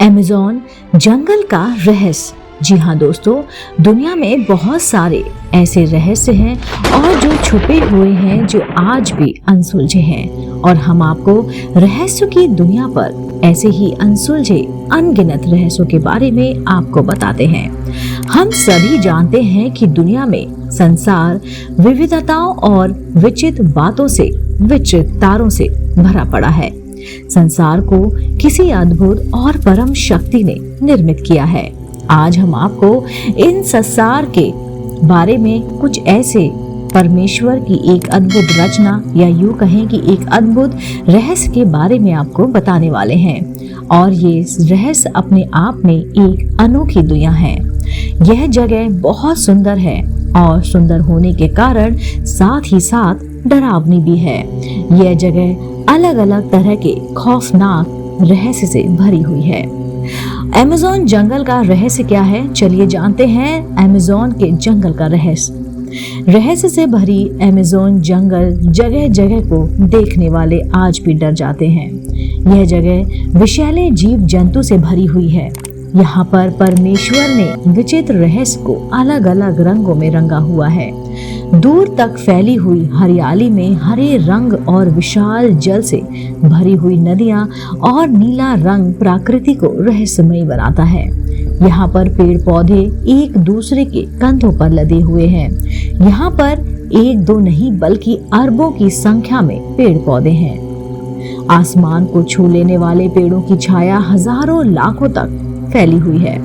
Amazon जंगल का रहस्य। जी हाँ दोस्तों, दुनिया में बहुत सारे ऐसे रहस्य हैं और जो छुपे हुए हैं, जो आज भी अनसुलझे हैं, और हम आपको रहस्यों की दुनिया पर ऐसे ही अनसुलझे अनगिनत रहस्यों के बारे में आपको बताते हैं। हम सभी जानते हैं कि दुनिया में संसार विविधताओं और विचित्र बातों से, विचित्र तारों से भरा पड़ा है। संसार को किसी अद्भुत और परम शक्ति ने निर्मित किया है। आज हम आपको इन संसार के बारे में कुछ ऐसे परमेश्वर की एक अद्भुत रचना, या यूं कहें कि एक अद्भुत रहस्य के बारे में आपको बताने वाले हैं। और ये रहस्य अपने आप में एक अनोखी दुनिया है। यह जगह बहुत सुंदर है और सुंदर होने के कारण साथ ही साथ डरावनी भी है। यह जगह अलग अलग तरह के खौफनाक रहस्य से भरी हुई है। अमेज़न जंगल का रहस्य क्या है, चलिए जानते हैं अमेज़न के जंगल का रहस्य। रहस्य से भरी अमेज़न जंगल जगह जगह को देखने वाले आज भी डर जाते हैं। यह जगह विषैले जीव जंतु से भरी हुई है। यहाँ पर परमेश्वर ने विचित्र रहस्य को अलग अलग रंगों में रंगा हुआ है। दूर तक फैली हुई हरियाली में हरे रंग और विशाल जल से भरी हुई नदियां और नीला रंग प्रकृति को रहस्यमयी बनाता है। यहाँ पर पेड़ पौधे एक दूसरे के कंधों पर लदे हुए हैं। यहाँ पर एक दो नहीं बल्कि अरबों की संख्या में पेड़ पौधे हैं। आसमान को छू लेने वाले पेड़ों की छाया हजारों लाखों तक फैली हुई है,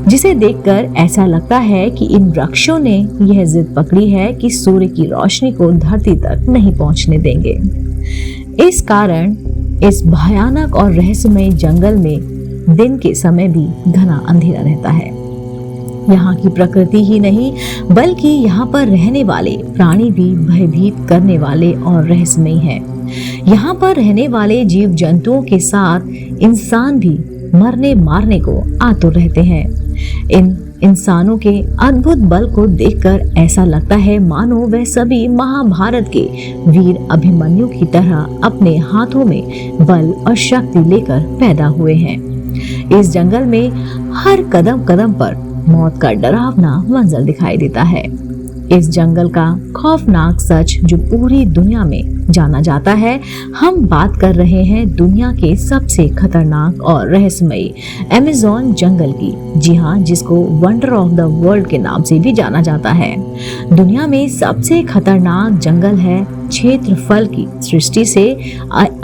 जिसे देखकर ऐसा लगता है कि इन वृक्षों ने यह जिद पकड़ी है कि सूर्य की रोशनी को धरती तक नहीं पहुंचने देंगे। इस कारण इस भयानक और रहस्यमय जंगल में दिन के समय भी घना अंधेरा रहता है। यहाँ की प्रकृति ही नहीं बल्कि यहाँ पर रहने वाले प्राणी भी भयभीत करने वाले और रहस्यमयी हैं। यहाँ पर रहने वाले जीव जंतुओं के साथ इंसान भी मरने मारने को आतुर रहते हैं। इन इंसानों के अद्भुत बल को देखकर ऐसा लगता है मानो वह सभी महाभारत के वीर अभिमन्यु की तरह अपने हाथों में बल और शक्ति लेकर पैदा हुए हैं। इस जंगल में हर कदम कदम पर मौत का डरावना मंजर दिखाई देता है। इस जंगल का खौफनाक सच जो पूरी दुनिया में जाना जाता है। हम बात कर रहे हैं दुनिया के सबसे खतरनाक और रहस्यमयी अमेज़न जंगल की। जी हाँ, जिसको वंडर ऑफ द वर्ल्ड के नाम से भी जाना जाता है। दुनिया में सबसे खतरनाक जंगल है क्षेत्रफल की दृष्टि से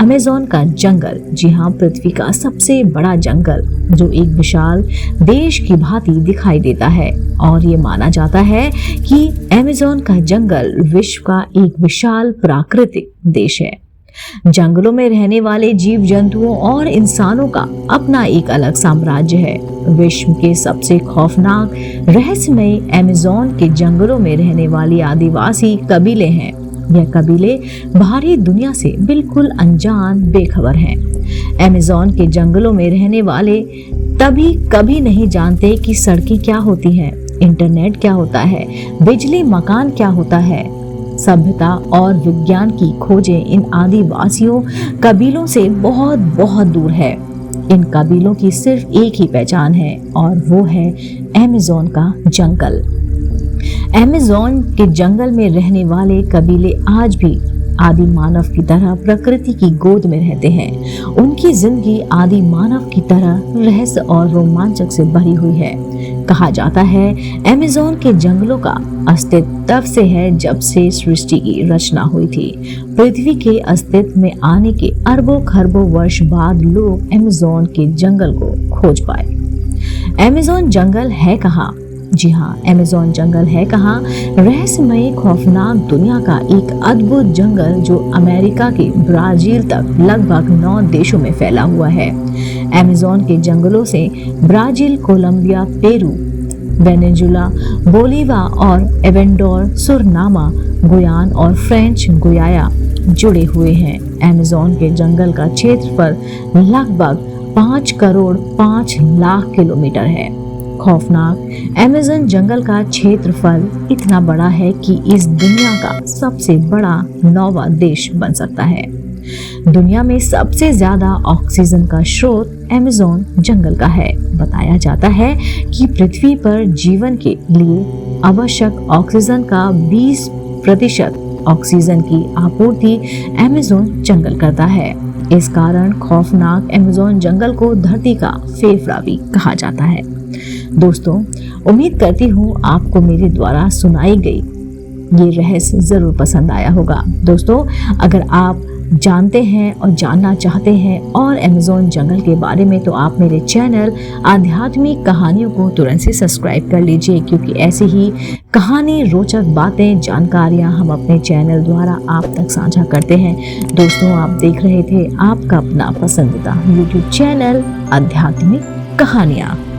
अमेज़न का जंगल। जी हाँ, पृथ्वी का सबसे बड़ा जंगल जो एक विशाल देश की भांति दिखाई देता है। और ये माना जाता है कि अमेज़न का जंगल विश्व का एक विशाल प्राकृतिक देश है। जंगलों में रहने वाले जीव जंतुओं और इंसानों का अपना एक अलग साम्राज्य है। विश्व के सबसे खौफनाक रहस्यमय अमेज़न के जंगलों में रहने वाली आदिवासी कबीले हैं। यह कबीले बाहरी दुनिया से बिल्कुल अनजान, बेखबर हैं। अमेज़न के जंगलों में रहने वाले तभी कभी नहीं जानते कि सड़कें क्या होती हैं, इंटरनेट क्या होता है, बिजली मकान क्या होता है। सभ्यता और विज्ञान की खोजें इन आदिवासियों कबीलों से बहुत बहुत दूर है। इन कबीलों की सिर्फ एक ही पहचान है और वो है अमेज़न का जंगल। अमेज़न के जंगल में रहने वाले कबीले आज भी आदि मानव की तरह प्रकृति की गोद में रहते हैं। उनकी जिंदगी आदि मानव की तरह रहस्य और रोमांचक से भरी हुई है। कहा जाता है अमेज़न के जंगलों का अस्तित्व तब से है जब से सृष्टि की रचना हुई थी। पृथ्वी के अस्तित्व में आने के अरबों खरबों वर्ष बाद लोग अमेज़न के जंगल को खोज पाए। अमेज़न जंगल है कहाँ? जी हाँ, अमेज़न जंगल है कहाँ? रहस्यमय खौफनाक दुनिया का एक अद्भुत जंगल जो अमेरिका के ब्राजील तक लगभग 9 देशों में फैला हुआ है। अमेज़न के जंगलों से ब्राजील, कोलंबिया, पेरू, वेनेजुला, बोलीवा और एवेंडोर, सुरनामा, गुयान और फ्रेंच गुयाना जुड़े हुए हैं। अमेज़न के जंगल का क्षेत्रफल लगभग 5 करोड़ 5 लाख किलोमीटर है। खौफनाक अमेज़न जंगल का क्षेत्रफल इतना बड़ा है कि इस दुनिया का सबसे बड़ा 9वां देश बन सकता है। दुनिया में सबसे ज्यादा ऑक्सीजन का स्रोत अमेज़न जंगल का है। बताया जाता है कि पृथ्वी पर जीवन के लिए आवश्यक ऑक्सीजन का 20% ऑक्सीजन की आपूर्ति अमेज़न जंगल करता है। इस कारण खौफनाक अमेज़न जंगल को धरती का फेफड़ा भी कहा जाता है। दोस्तों, उम्मीद करती हूँ आपको मेरे द्वारा सुनाई गई ये रहस्य जरूर पसंद आया होगा। दोस्तों, अगर आप जानते हैं और जानना चाहते हैं और अमेज़न जंगल के बारे में, तो आप मेरे चैनल आध्यात्मिक कहानियों को तुरंत से सब्सक्राइब कर लीजिए, क्योंकि ऐसी ही कहानी, रोचक बातें, जानकारियां हम अपने चैनल द्वारा आप तक साझा करते हैं। दोस्तों, आप देख रहे थे आपका अपना पसंदीदा YouTube चैनल आध्यात्मिक कहानियां।